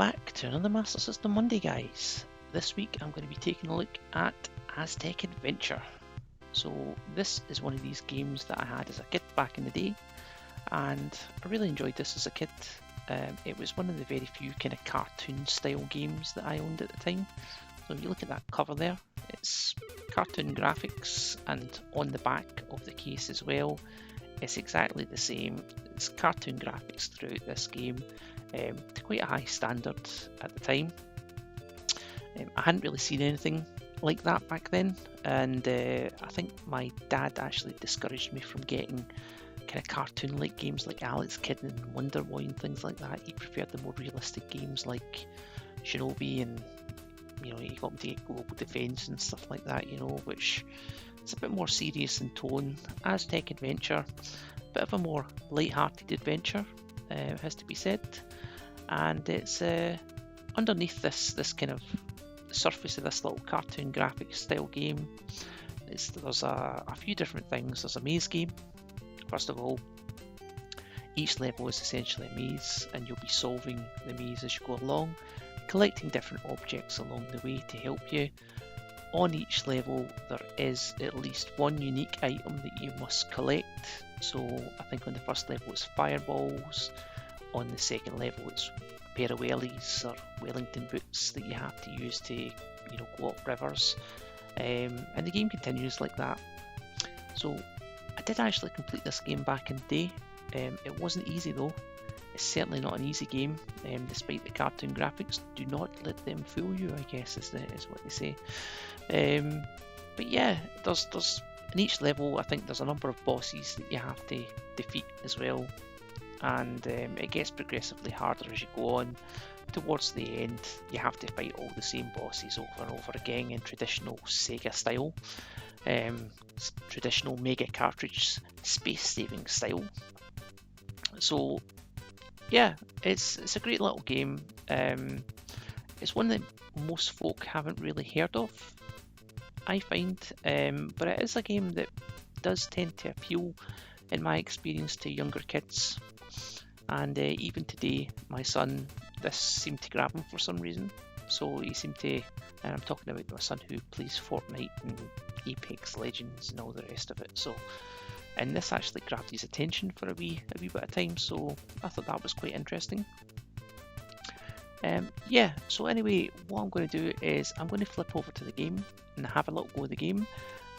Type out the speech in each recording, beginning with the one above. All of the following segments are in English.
back to another Master System Monday, guys. This week I'm going to be taking a look at Aztec Adventure. So this is one of these games that I had as a kid back in the day, and I really enjoyed this as a kid. It was one of the very few kind of cartoon style games that I owned at the time. So if you look at that cover there, it's cartoon graphics, and on the back of the case as well, it's exactly the same. It's cartoon graphics throughout this game, to quite a high standard at the time. I hadn't really seen anything like that back then, and I think my dad actually discouraged me from getting kind of cartoon-like games like Alex Kidd and Wonder Boy and things like that. He preferred the more realistic games like Shinobi, and he got me to get Global Defense and stuff like that, which is a bit more serious in tone. Aztec Adventure, a bit of a more light-hearted adventure, has to be said. And it's underneath this kind of surface of this little cartoon graphic style game, there's a few different things. There's a maze game. First of all, each level is essentially a maze, and you'll be solving the maze as you go along, collecting different objects along the way to help you. On each level there is at least one unique item that you must collect. So I think on the first level it's fireballs, on the second level it's a pair of wellies or Wellington boots that you have to use to go up rivers, and the game continues like that. So I did actually complete this game back in the day. It wasn't easy though. It's certainly not an easy game, despite the cartoon graphics. Do not let them fool you, I guess is what they say. But yeah, there's in each level I think there's a number of bosses that you have to defeat as well, and it gets progressively harder as you go on. Towards the end you have to fight all the same bosses over and over again in traditional Sega style, traditional Mega cartridge space saving style. So yeah, it's a great little game. It's one that most folk haven't really heard of, I find, but it is a game that does tend to appeal, in my experience, to younger kids. And even today, my son, this seemed to grab him for some reason. So he seemed to, and I'm talking about my son who plays Fortnite and Apex Legends and all the rest of it. So, and this actually grabbed his attention for a wee bit of time. So I thought that was quite interesting. Yeah, so anyway, what I'm going to do is I'm going to flip over to the game and have a little go of the game.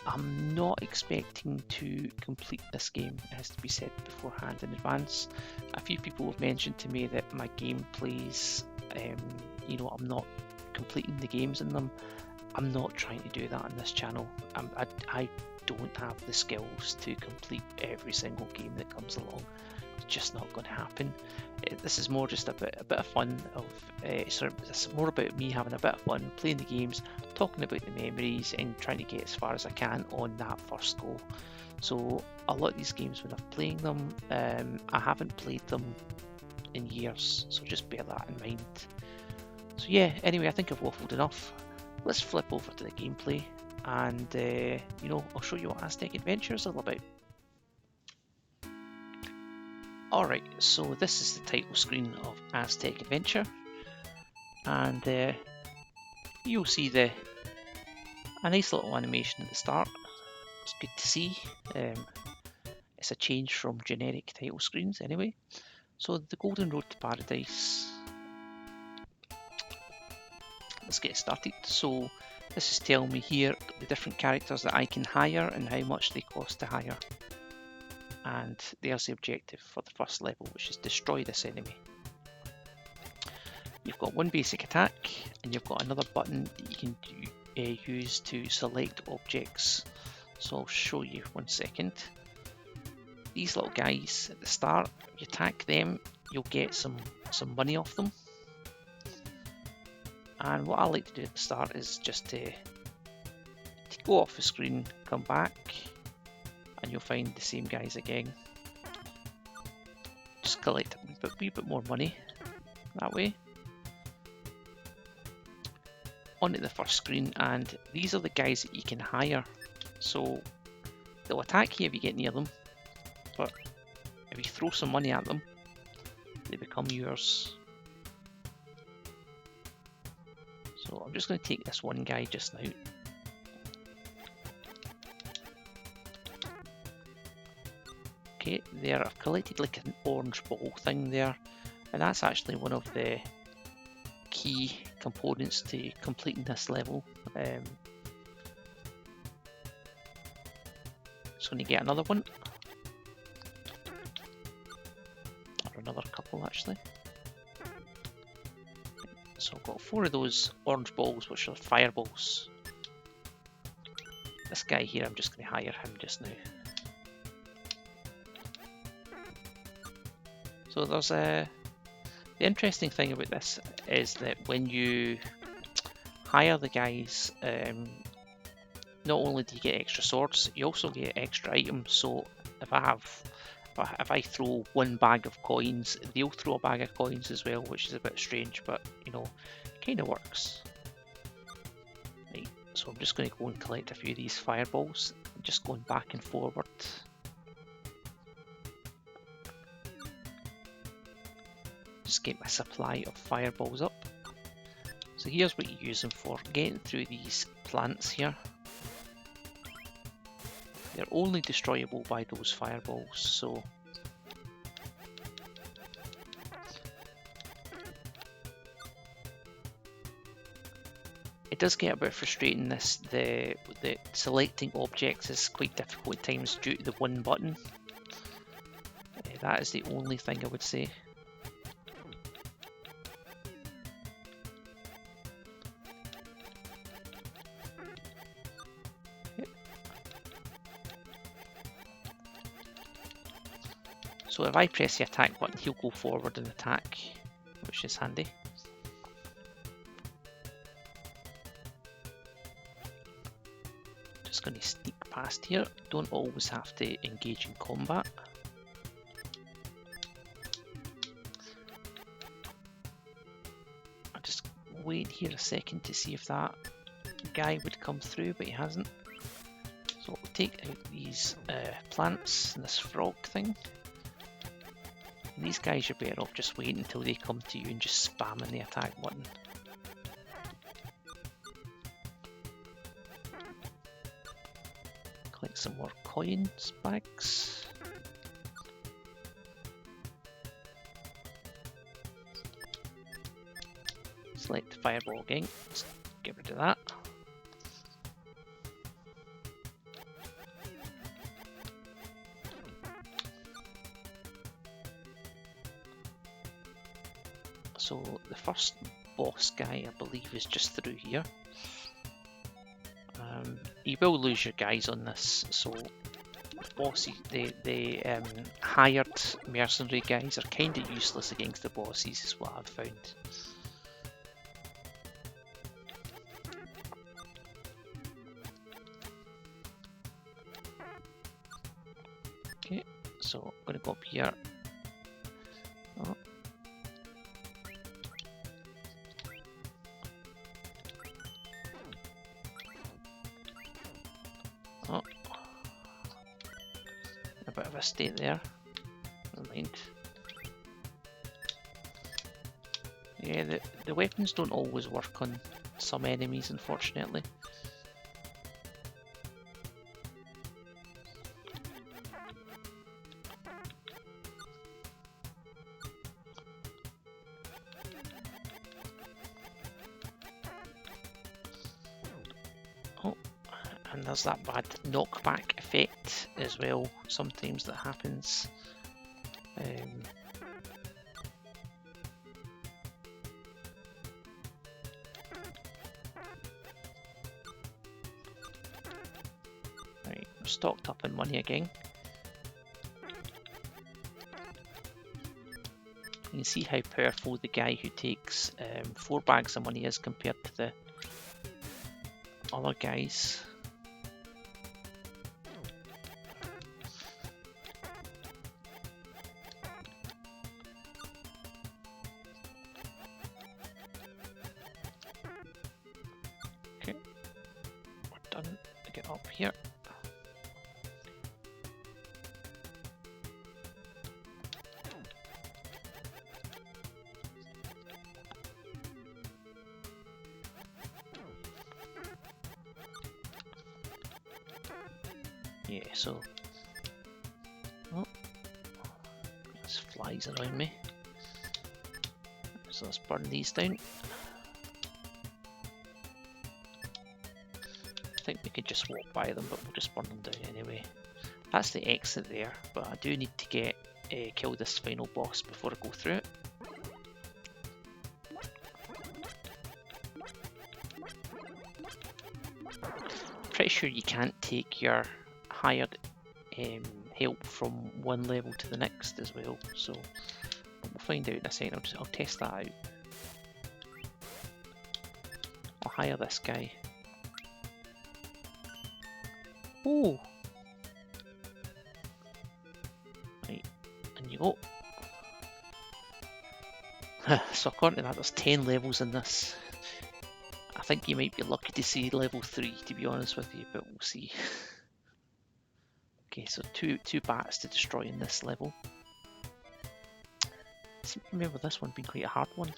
I'm not expecting to complete this game, it has to be said beforehand in advance. A few people have mentioned to me that my gameplays, I'm not completing the games in them. I'm not trying to do that on this channel. I don't have the skills to complete every single game that comes along. It's just not going to happen. This is more just a bit of fun. It's more about me having a bit of fun playing the games, talking about the memories, and trying to get as far as I can on that first go. So a lot of these games, when I'm playing them, I haven't played them in years, so just bear that in mind. So yeah, anyway, I think I've waffled enough. Let's flip over to the gameplay, and I'll show you what Aztec Adventure is all about. Alright, so this is the title screen of Aztec Adventure, and you'll see a nice little animation at the start. It's good to see. It's a change from generic title screens anyway. So the Golden Road to Paradise. Let's get started. So this is telling me here the different characters that I can hire and how much they cost to hire. And there's the objective for the first level, which is destroy this enemy. You've got one basic attack, and you've got another button that you can use to select objects. So I'll show you 1 second. These little guys at the start, if you attack them, you'll get some money off them. And what I like to do at the start is just to go off the screen, come back, and you'll find the same guys again. Just collect a wee bit more money that way. Onto the first screen, and these are the guys that you can hire. So they'll attack you if you get near them, but if you throw some money at them, they become yours. So I'm just going to take this one guy just now. Okay, there I've collected like an orange ball thing there, and that's actually one of the key components to completing this level. Just going to get another one, or another couple actually. So I've got 4 of those orange balls, which are fireballs. This guy here, I'm just going to hire him just now. So there's the interesting thing about this is that when you hire the guys, not only do you get extra swords, you also get extra items. So if I throw 1 bag of coins, they'll throw a bag of coins as well, which is a bit strange, but you know, it kind of works. Right, so I'm just going to go and collect a few of these fireballs, just going back and forward. Just get my supply of fireballs up. So here's what you use them for, getting through these plants here. They're only destroyable by those fireballs, so it does get a bit frustrating. The selecting objects is quite difficult at times due to the one button. That is the only thing I would say. So if I press the attack button, he'll go forward and attack, which is handy. Just going to sneak past here. Don't always have to engage in combat. I'll just wait here a second to see if that guy would come through, but he hasn't. So we'll take out these plants and this frog thing. And these guys, you're better off just waiting until they come to you and just spamming the attack button. Collect some more coins bags. Select the fireball again. Let's get rid of that. So the first boss guy, I believe, is just through here. You will lose your guys on this, so bosses, the hired mercenary guys are kind of useless against the bosses, is what I've found. Okay, so I'm going to go up here. Oh. Oh, a bit of a state there. Never mind. Yeah, the weapons don't always work on some enemies, unfortunately. And there's that bad knockback effect as well, sometimes that happens. Right, we're stocked up in money again. You can see how powerful the guy who takes 4 bags of money is compared to the other guys. Get up here. Yeah, so... Oh, there's flies around me. So let's burn these down. I think we could just walk by them, but we'll just burn them down anyway. That's the exit there, but I do need to get kill this final boss before I go through it. Pretty sure you can't take your hired help from one level to the next as well, so we'll find out in a second. I'll test that out. I'll hire this guy. Oh! Right, and you go. So according to that, there's 10 levels in this. I think you might be lucky to see level 3, to be honest with you, but we'll see. Okay, so two bats to destroy in this level. I seem to remember this one being quite a hard one.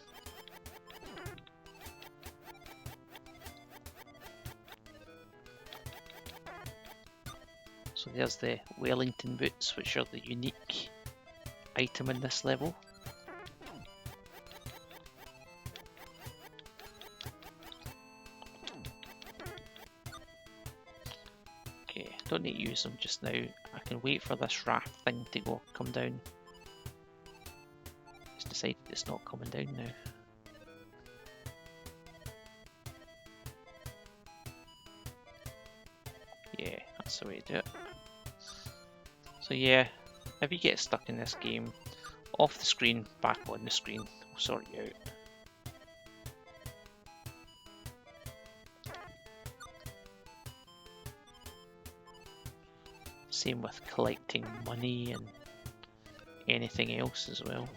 So there's the Wellington boots, which are the unique item in this level. Okay, don't need to use them just now. I can wait for this raft thing to come down. It's decided it's not coming down now. Yeah, that's the way to do it. So yeah, if you get stuck in this game, off the screen, back on the screen, we'll sort you out. Same with collecting money and anything else as well.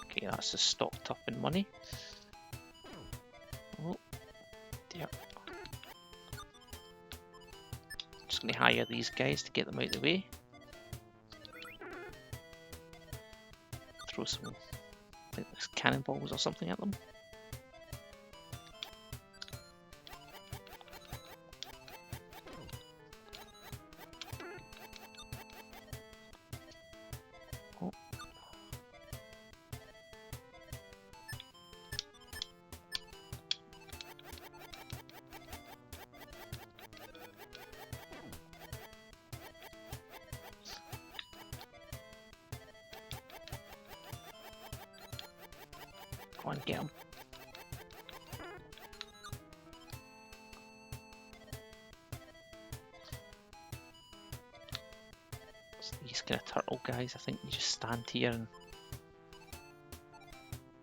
Okay, that's just stocked up in money. Oh, dear. Just going to hire these guys to get them out of the way. Throw some, I think there's cannonballs or something at them. Oh. Go on, get him. These kind of turtle guys, I think you just stand here and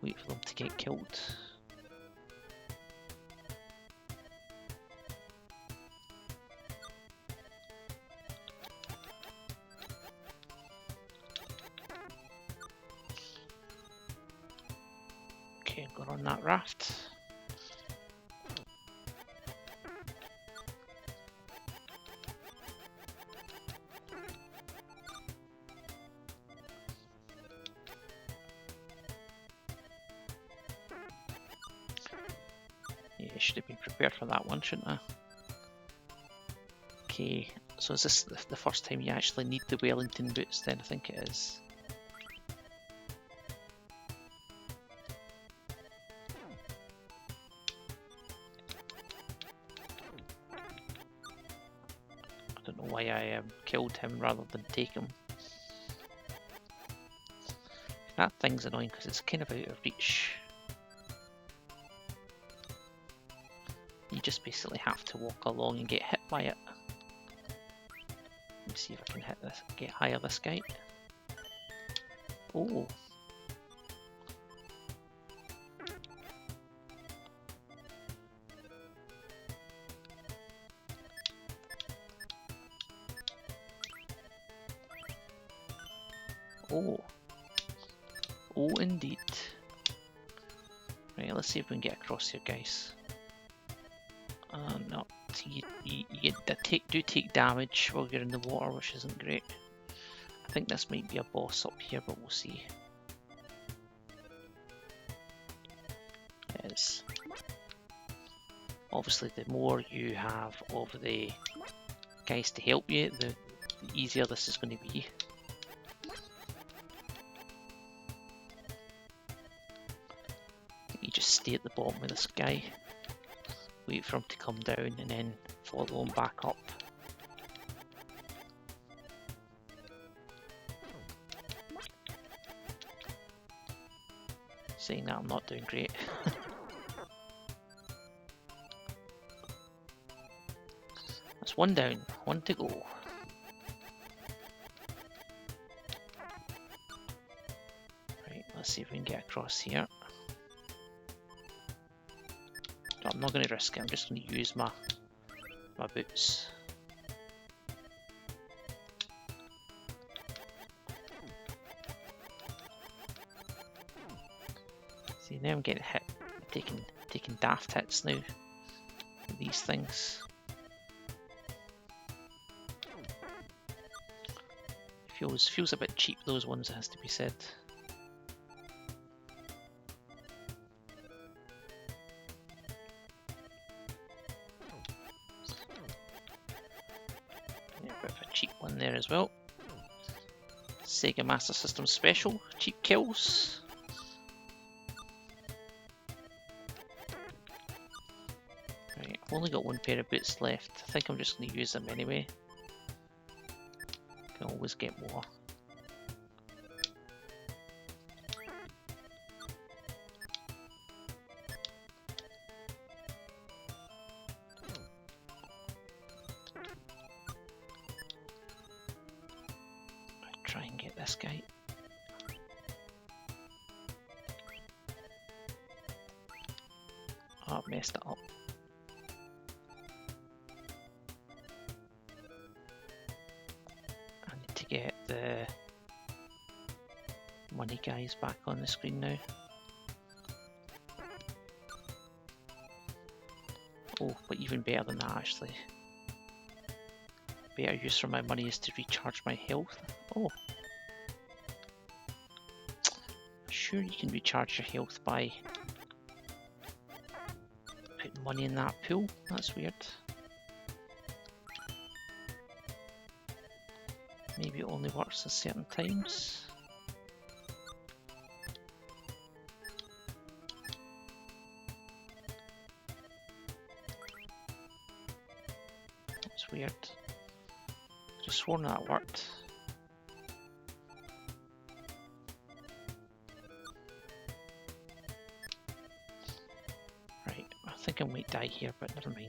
wait for them to get killed. Okay, I'm going on that raft. Yeah, I should have been prepared for that one, shouldn't I? Okay, so is this the first time you actually need the Wellington boots then? I think it is. I don't know why I killed him rather than take him. That thing's annoying because it's kind of out of reach. You just basically have to walk along and get hit by it. Let me see if I can hit this, hire this guy. Oh. Oh. Oh, indeed. Right, let's see if we can get across here, guys. No, so you do take damage while you're in the water, which isn't great. I think this might be a boss up here, but we'll see. It is. Obviously, the more you have of the guys to help you, the easier this is going to be. You just stay at the bottom of this guy, wait for him to come down, and then follow him back up. Saying that I'm not doing great. That's one down, one to go. Right, let's see if we can get across here. No, I'm not going to risk it, I'm just going to use my boots. See, now I'm getting hit, taking daft hits now with these things. Feels a bit cheap, those ones, it has to be said. Yeah, a bit of a cheap one there as well. Sega Master System Special, cheap kills. Right, I've only got one pair of boots left. I think I'm just going to use them anyway. Can always get more. Try and get this guy. Oh, I've messed it up. I need to get the money guys back on the screen now. Oh, but even better than that actually. Better use for my money is to recharge my health. Oh. Sure, you can recharge your health by putting money in that pool. That's weird. Maybe it only works at certain times. That's weird. I've just sworn that worked. Right, I think I might die here, but never mind.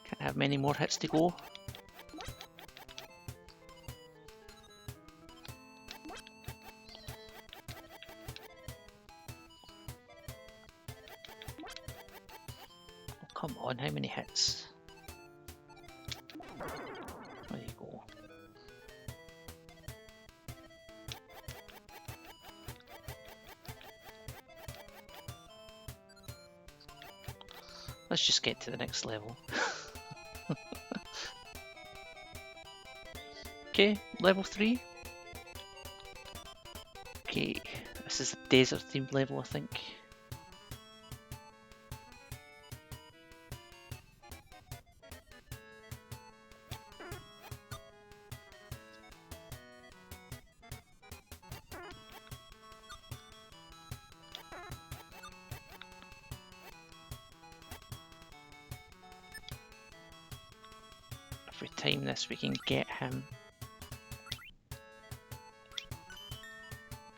Can't have many more hits to go. Oh, come on, how many hits? There you go. Let's just get to the next level. Okay, level 3. Okay, this is a desert themed level, I think. Every time this we can get him.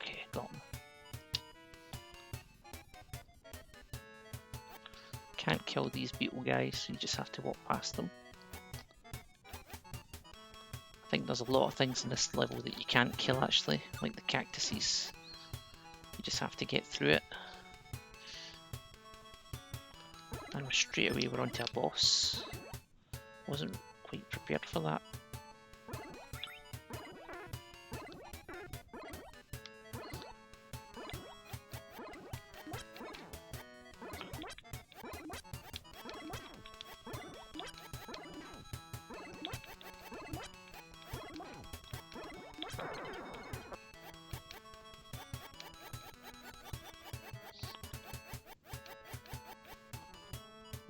Okay, got him. Can't kill these beetle guys, so you just have to walk past them. I think there's a lot of things in this level that you can't kill actually, like the cactuses. You just have to get through it. And straight away we're onto a boss. Wasn't quite prepared for that.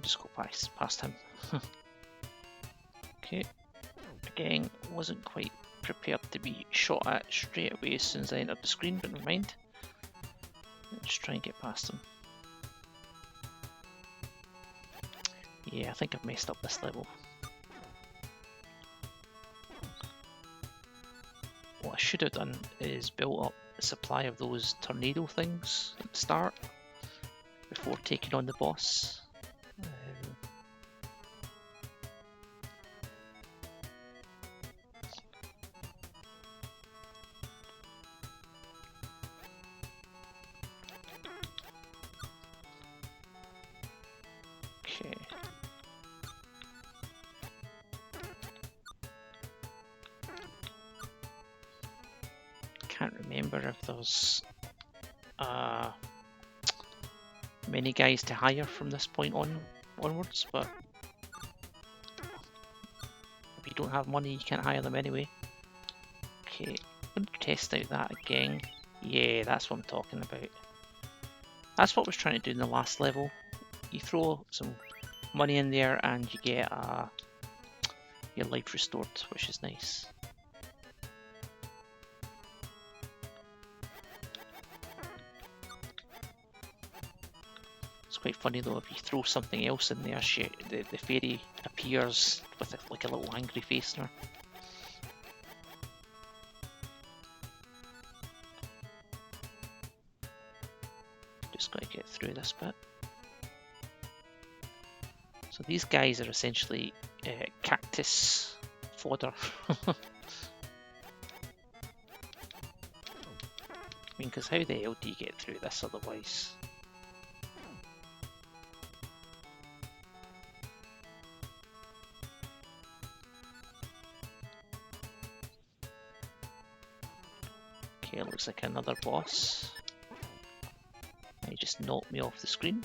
Just go past him. Okay, again, wasn't quite prepared to be shot at straight away as soon as I entered the screen, but never mind. Let's try and get past him. Yeah, I think I've messed up this level. What I should have done is built up a supply of those tornado things at the start before taking on the boss. Okay. Can't remember if there's many guys to hire from this point onwards, but if you don't have money you can't hire them anyway. Okay, I'm going to test out that again. Yeah, that's what I'm talking about. That's what I was trying to do in the last level. You throw some money in there and you get your life restored, which is nice. It's quite funny though, if you throw something else in there, the fairy appears with like a little angry face on her. Just got to get through this bit. So these guys are essentially cactus fodder. I mean, because how the hell do you get through this otherwise? Okay, it looks like another boss. He just knocked me off the screen.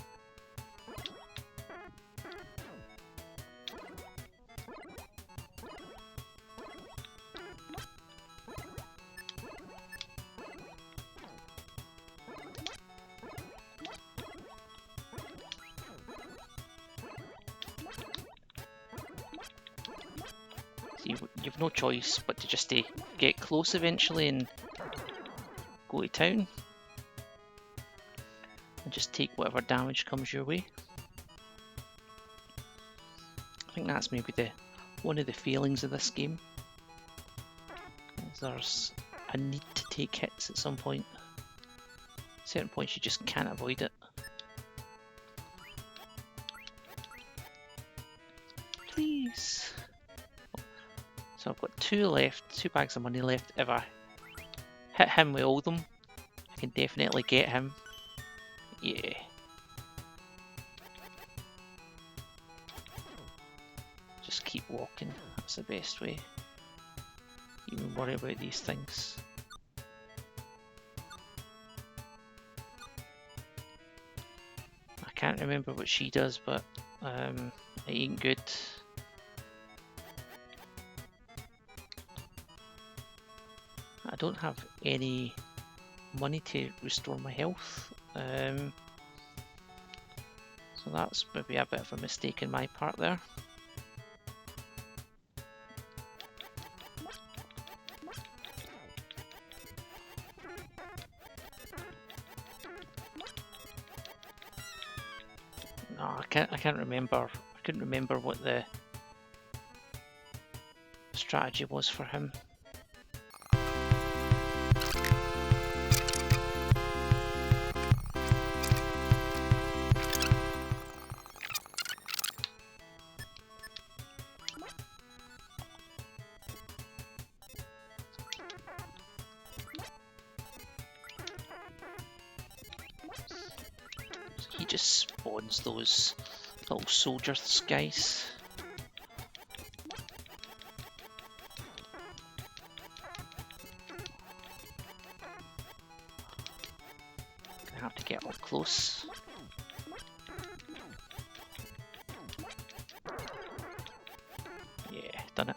You've no choice but to just get close eventually and go to town and just take whatever damage comes your way. I think that's maybe one of the failings of this game. There's a need to take hits at some point. At certain points you just can't avoid it. Please. So I've got two bags of money left. If I hit him with all of them, I can definitely get him. Yeah. Just keep walking, that's the best way. Even worry about these things. I can't remember what she does, but it ain't good. I don't have any money to restore my health, so that's maybe a bit of a mistake in my part there. No, I can't remember. I couldn't remember what the strategy was for him. he just spawns those little soldiers guys. Gonna have to get up close. Yeah, done it.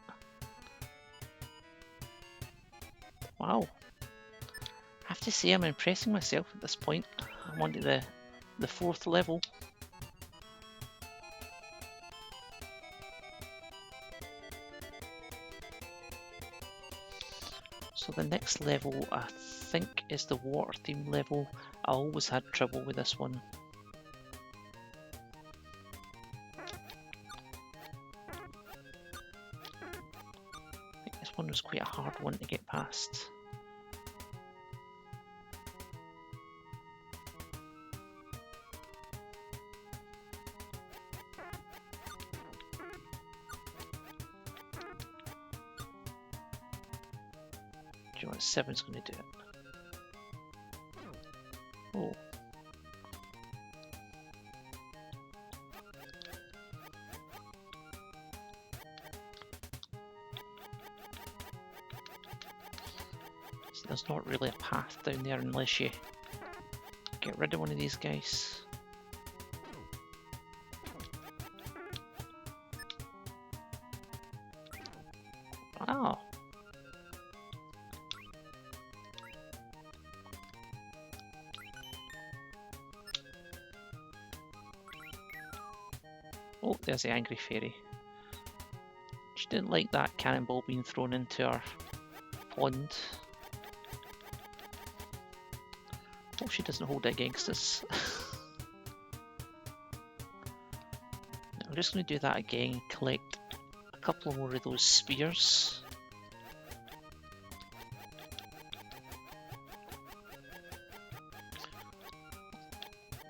Wow. I have to say I'm impressing myself at this point. I'm on to the 4th level. So the next level I think is the water theme level. I always had trouble with this one. I think this one was quite a hard one to get past. Do you know what 7's going to do it? Oh. See, there's not really a path down there unless you get rid of one of these guys. Wow. Oh, there's the angry fairy. She didn't like that cannonball being thrown into her pond. Hope she doesn't hold it against us. I'm just going to do that again, collect a couple more of those spears.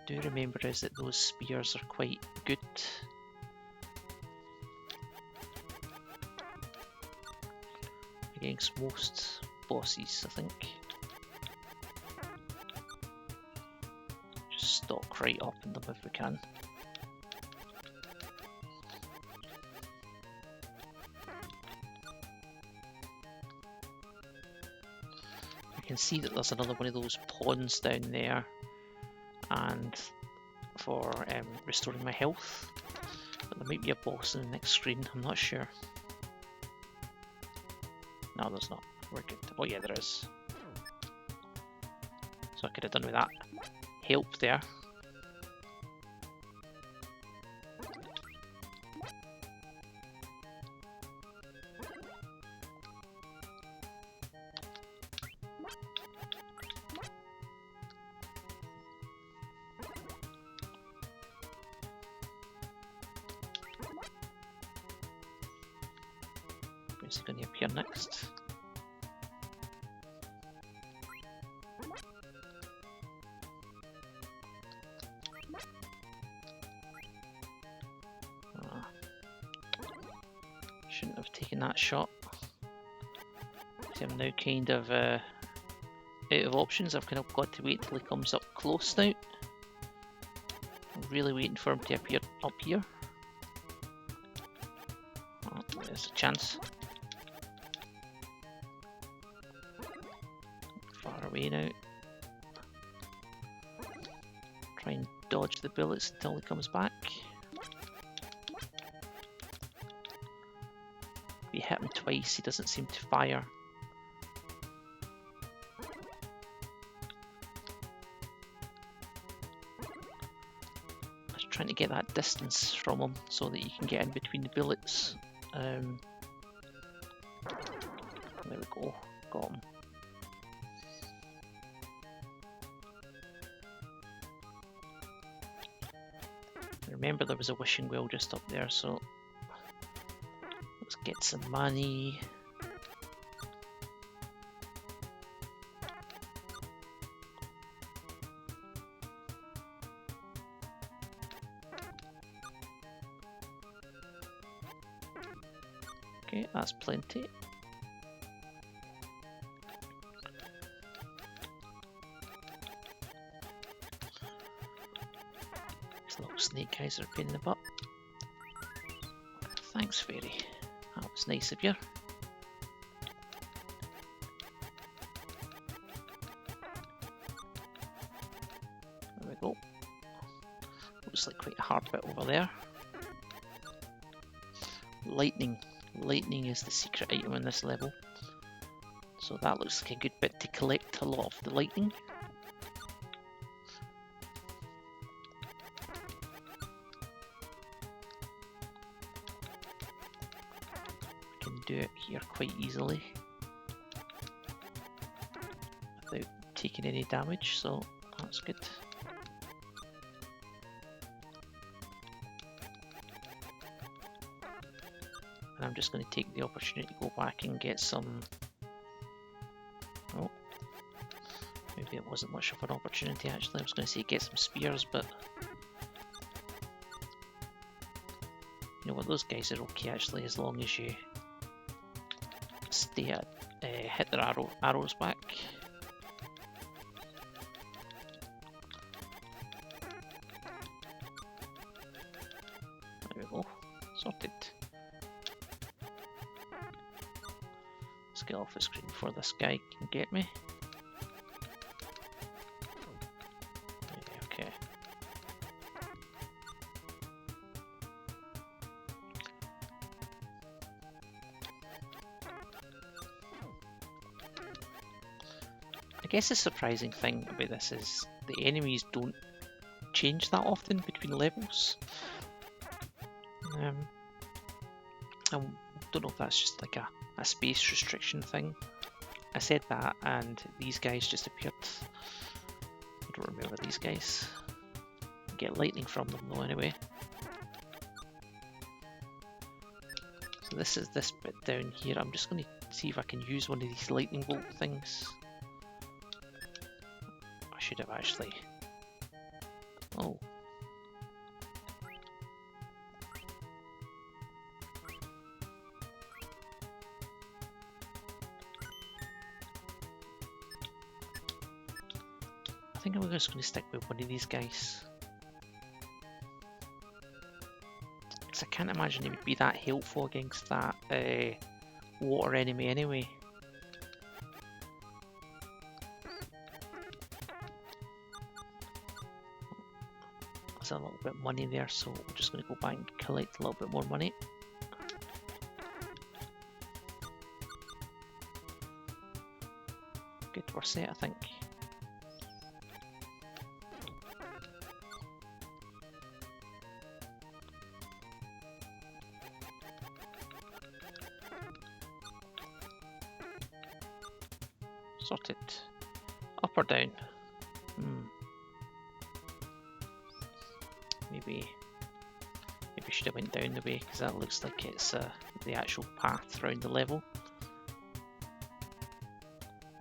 Do remember is that those spears are quite good. Against most bosses, I think. Just stalk right up in them if we can. I can see that there's another one of those ponds down there, and for restoring my health. But there might be a boss in the next screen, I'm not sure. No, there's not. We're good. Oh yeah, there is. So I could have done with that help there. Where's he going to appear next? Shouldn't have taken that shot. See, I'm now kind of out of options. I've kind of got to wait till he comes up close now. I'm really waiting for him to appear up here. Oh, there's a chance. Far away now. Try and dodge the bullets until he comes back. If you hit him twice, he doesn't seem to fire. Just trying to get that distance from him so that you can get in between the bullets. There we go, got him. Remember there was a wishing well just up there, so let's get some money. Okay, that's plenty. little snake guys are a pain in the butt. Thanks, fairy. That was nice of you. There we go. Looks like quite a hard bit over there. Lightning. Lightning is the secret item in this level. So that looks like a good bit to collect a lot of the lightning. Can do it here quite easily without taking any damage, so that's good. And I'm just going to take the opportunity to go back and get some... Oh, maybe it wasn't much of an opportunity actually. I was going to say get some spears, but you know what, those guys are okay actually, as long as you stay at hit their arrows back. There we go, sorted. Let's get off the screen before this guy can get me. Okay. I guess the surprising thing about this is the enemies don't change that often between levels. I don't know if that's just like a space restriction thing. I said that and these guys just appeared. I don't remember these guys. I get lightning from them though anyway. So this is this bit down here. I'm just going to see if I can use one of these lightning bolt things. I should have actually... Oh. I think I'm just going to stick with one of these guys. Because I can't imagine it would be that helpful against that water enemy anyway. There's a little bit of money there, so we're just going to go back and collect a little bit more money. Good, we're set, I think. Sorted. Up or down? Maybe should have went down the way, because that looks like it's the actual path around the level.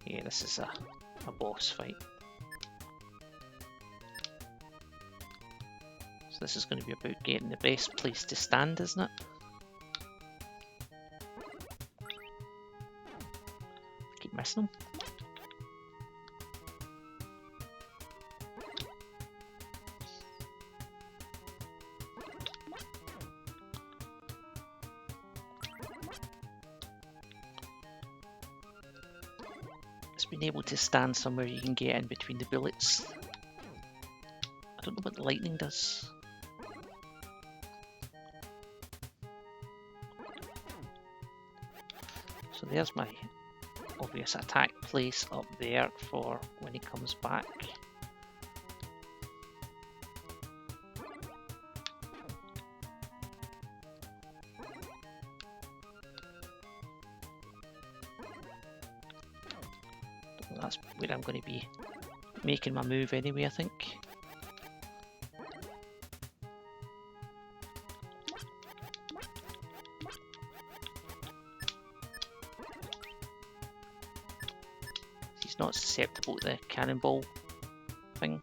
Yeah, this is a boss fight. So this is going to be about getting the best place to stand, isn't it? Keep missing them. Being able to stand somewhere you can get in between the bullets. I don't know what the lightning does. So there's my obvious attack place up there for when he comes back. That's where I'm going to be making my move anyway, I think. He's not susceptible to the cannonball thing.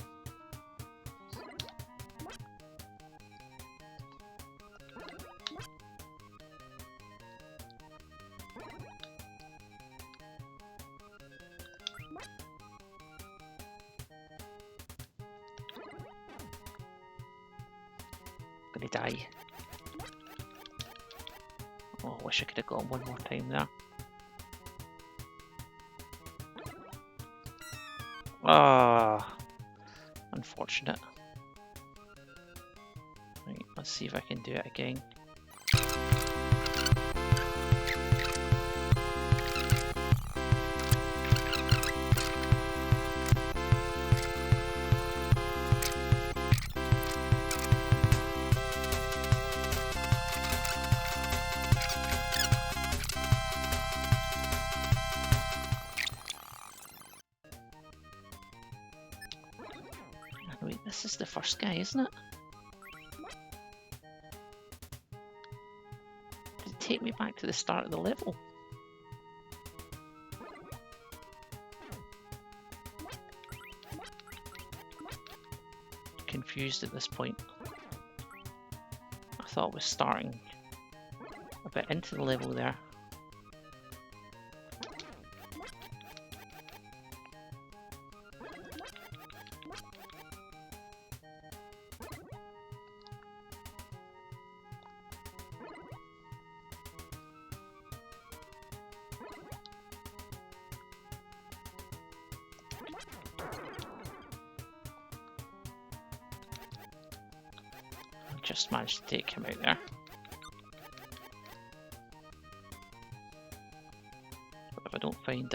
gonna die. Oh, I wish I could have got him one more time there. Ah, unfortunate. Right, let's see if I can do it again. Wait, this is the first guy, isn't it? Did it take me back to the start of the level? Confused at this point. I thought it was starting a bit into the level there. Just managed to take him out there. But if I don't find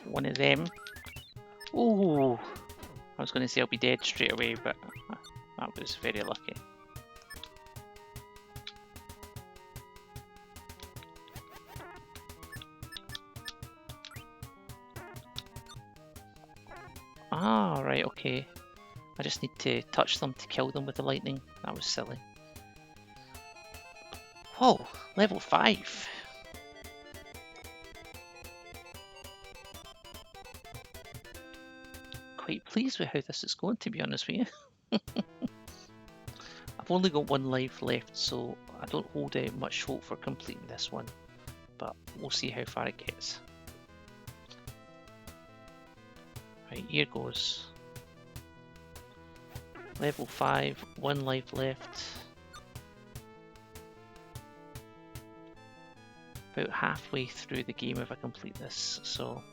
one of them... Ooh! I was going to say I'll be dead straight away, but that was very lucky. Ah, right, okay. I just need to touch them to kill them with the lightning. That was silly. Whoa, level 5. Quite pleased with how this is going, to be honest with you. I've only got one life left, so I don't hold out much hope for completing this one. But we'll see how far it gets. Right, here goes. Level 5, 1 life left. About halfway through the game if I complete this, so...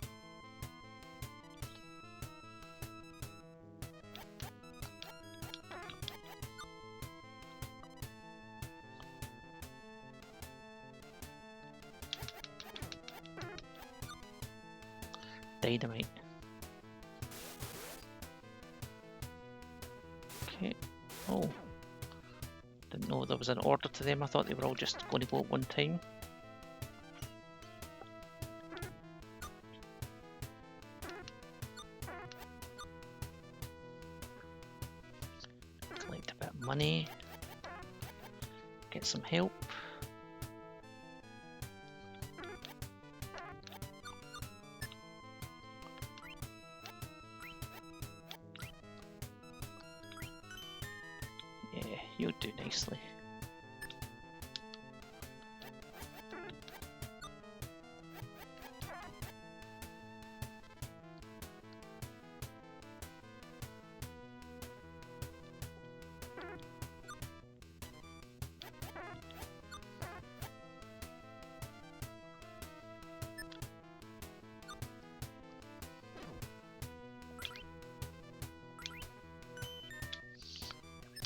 Dynamite. Okay. Oh. Didn't know there was an order to them. I thought they were all just going to go at one time. Collect a bit of money. Get some help. You'll do nicely.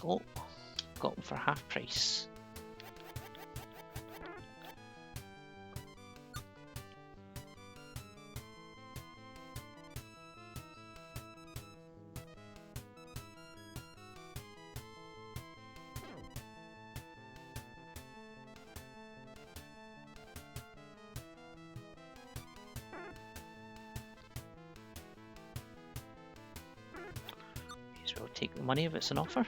Oh. Got them for half price. May as well take the money if it's an offer.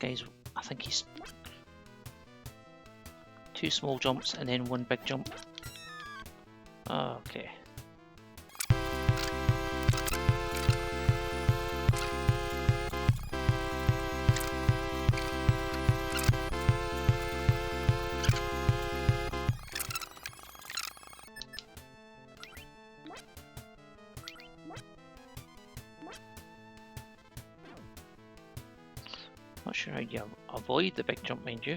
guy's, I think he's 2 small jumps and then 1 big jump. Okay. Not sure how you avoid the big jump, mind you.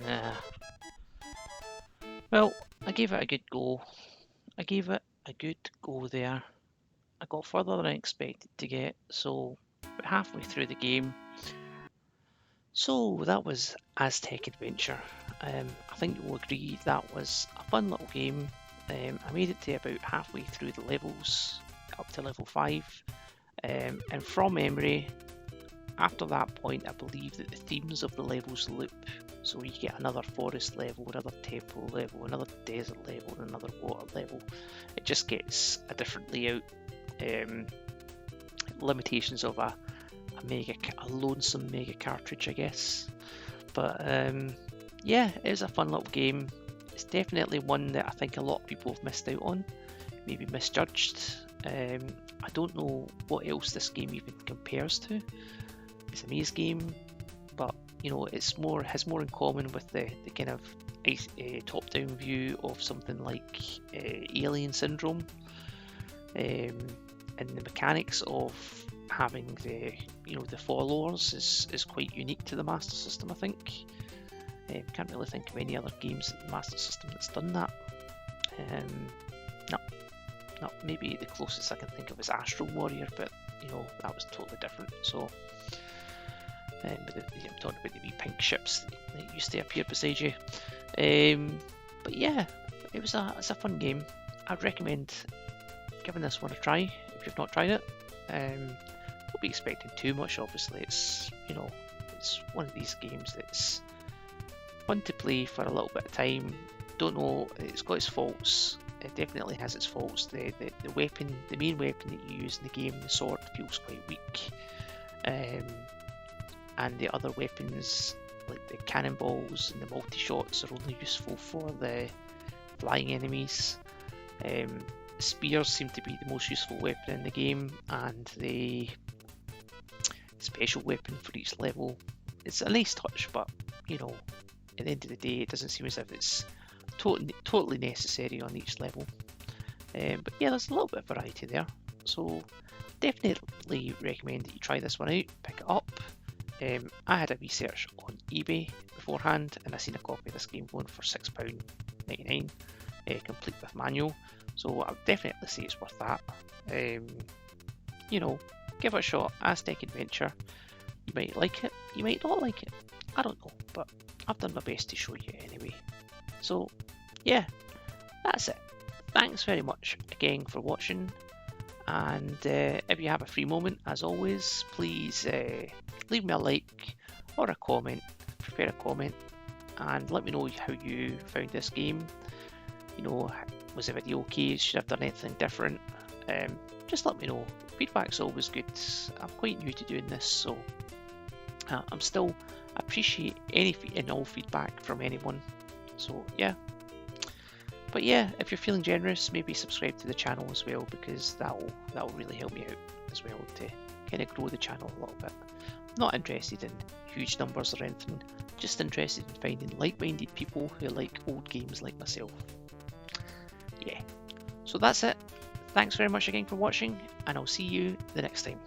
Nah. Well, I gave it a good go. There. I got further than I expected to get, so about halfway through the game. So that was Aztec Adventure. I think you'll agree that was a fun little game. I made it to about halfway through the levels, up to level 5, and from memory, after that point I believe that the themes of the levels loop, so you get another forest level, another temple level, another desert level, and another water level. It just gets a different layout, limitations of a lonesome mega cartridge, I guess. But yeah, it is a fun little game. It's definitely one that I think a lot of people have missed out on, maybe misjudged. I don't know what else this game even compares to. It's a maze game, but you know, it's has more in common with the kind of top-down view of something like Alien Syndrome, and the mechanics of having the followers is quite unique to the Master System, I think. Can't really think of any other games in the Master System that's done that. No, maybe the closest I can think of is Astro Warrior, but you know, that was totally different. So, I'm talking about the wee pink ships that used to appear beside you. But yeah, it's a fun game. I'd recommend giving this one a try if you've not tried it. Don't be expecting too much. Obviously, it's one of these games that's fun to play for a little bit of time. Don't know, it's got its faults. It definitely has its faults. The weapon, the main weapon that you use in the game, the sword, feels quite weak. And the other weapons, like the cannonballs and the multi-shots, are only useful for the flying enemies. Spears seem to be the most useful weapon in the game, and the special weapon for each level, it's a nice touch, but you know, at the end of the day, it doesn't seem as if it's totally necessary on each level. But yeah, there's a little bit of variety there, so definitely recommend that you try this one out, pick it up. I had a research on eBay beforehand, and I seen a copy of this game going for £6.99, complete with manual. So I would definitely say it's worth that. You know, give it a shot. Aztec Adventure. You might like it, you might not like it. I don't know, but I've done my best to show you anyway. So yeah, that's it. Thanks very much again for watching. And if you have a free moment, as always, please leave me a like or a comment. Prepare a comment and let me know how you found this game. You know, was the video okay? Should I have done anything different? Just let me know. Feedback's always good. I'm quite new to doing this, so I'm still appreciate any and all feedback from anyone. So yeah. But yeah, if you're feeling generous, maybe subscribe to the channel as well, because that'll really help me out as well to kind of grow the channel a little bit. I'm not interested in huge numbers or anything, just interested in finding like-minded people who like old games like myself. Yeah, so that's it. Thanks very much again for watching, and I'll see you the next time.